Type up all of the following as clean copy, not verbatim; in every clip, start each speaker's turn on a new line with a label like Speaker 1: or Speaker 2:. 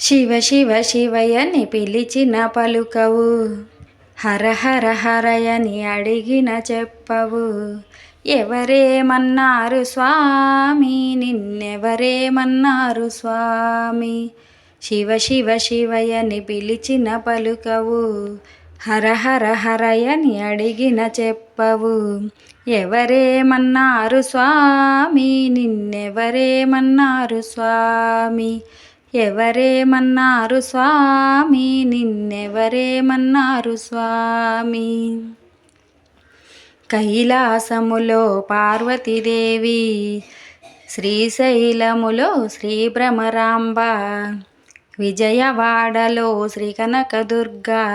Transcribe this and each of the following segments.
Speaker 1: శివ శివ శివయని పిలిచిన పలుకవు, హర హర హరయని అడిగిన చెప్పవు. ఎవరేమన్నారు స్వామి, నిన్నెవరేమన్నారు స్వామి. శివ శివ శివయని పిలిచిన పలుకవు, హర హర హరయని అడిగిన చెప్పవు. ఎవరేమన్నారు స్వామి, నిన్నెవరేమన్నారు స్వామి. ఎవరేమన్నారు స్వామి, నిన్నెవరేమన్నారు స్వామి. కైలాసములో పార్వతీదేవి, శ్రీశైలములో శ్రీ భ్రమరాంబ, విజయవాడలో శ్రీ కనకదుర్గా.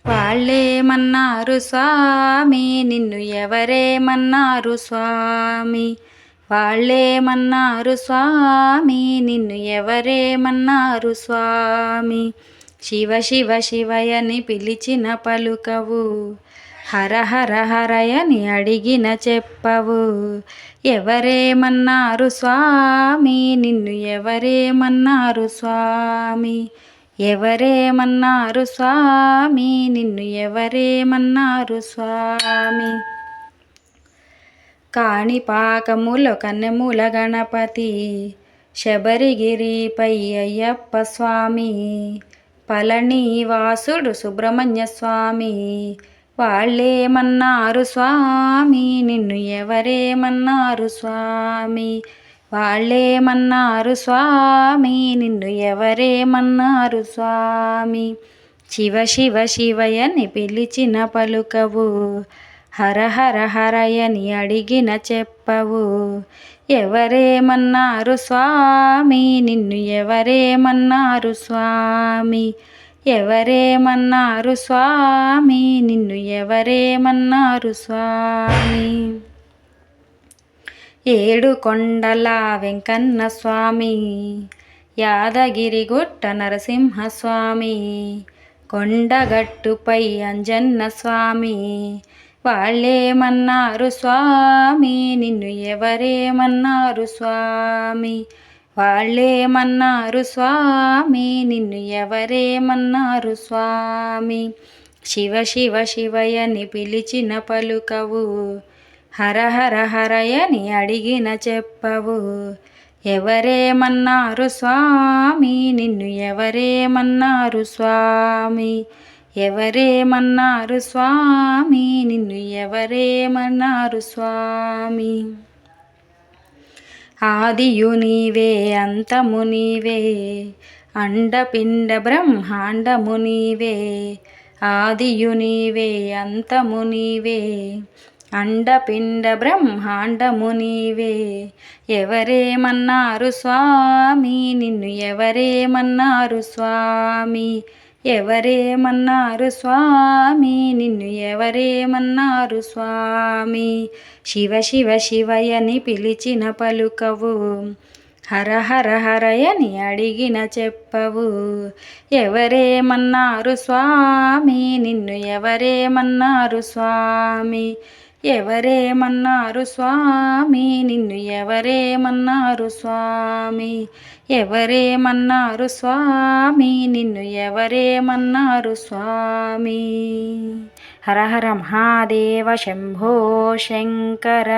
Speaker 1: వాళ్ళేమన్నారు స్వామి, నిన్ను ఎవరేమన్నారు స్వామి. వాళ్ళేమన్నారు స్వామి, నిన్ను ఎవరేమన్నారు స్వామి. శివ శివ శివయని పిలిచిన పలుకవు, హర హర హరయని అడిగిన చెప్పవు. ఎవరేమన్నారు స్వామి, నిన్ను ఎవరేమన్నారు స్వామి. ఎవరేమన్నారు స్వామి, నిన్ను ఎవరేమన్నారు స్వామి. కాణిపాకములో కన్నెమూల గణపతి, శబరిగిరిపై అయ్యప్ప స్వామి, పళనివాసుడు సుబ్రహ్మణ్య స్వామి. వాళ్ళేమన్నారు స్వామి, నిన్ను ఎవరేమన్నారు స్వామి. వాళ్ళేమన్నారు స్వామి, నిన్ను ఎవరేమన్నారు స్వామి. శివ శివ శివయని పిలిచిన పలుకవు, హర హర హరయని అడిగిన చెప్పవు. ఎవరేమన్నారు స్వామి, నిన్ను ఎవరేమన్నారు స్వామి. ఎవరేమన్నారు స్వామి, నిన్ను ఎవరేమన్నారు స్వామి. ఏడు కొండల వెంకన్న స్వామి, యాదగిరిగుట్ట నరసింహస్వామి, కొండగట్టుపై అంజన్న స్వామి. వాళ్ళేమన్నారు స్వామి, నిన్ను ఎవరేమన్నారు స్వామి. వాళ్ళేమన్నారు స్వామి, నిన్ను ఎవరేమన్నారు స్వామి. శివ శివ శివయని పిలిచిన పలుకవు, హర హర హరయని అడిగిన చెప్పవు. ఎవరేమన్నారు స్వామి, నిన్ను ఎవరేమన్నారు స్వామి. ఎవరేమన్నారు స్వామి, నిన్ను ఎవరేమన్నారు స్వామి. ఆదియు నీవే అంతము నీవే, అండపిండ బ్రహ్మాండము నీవే. ఆదియు నీవే అంతము నీవే, అండపిండ బ్రహ్మాండము నీవే. ఎవరేమన్నారు స్వామి, నిన్ను ఎవరేమన్నారు స్వామి. ఎవరేమన్నారు స్వామి, నిన్ను ఎవరేమన్నారు స్వామి. శివ శివ శివయని పిలిచిన పలుకవు, హర హర హరయని అడిగిన చెప్పవు. ఎవరేమన్నారు స్వామి, నిన్ను ఎవరేమన్నారు స్వామి. ఎవరేమన్నారు స్వామి, నిన్ను ఎవరేమన్నారు స్వామి. ఎవరేమన్నారు స్వామి, నిన్ను ఎవరేమన్నారు స్వామి. హర హర మహాదేవ శంభో శంకర.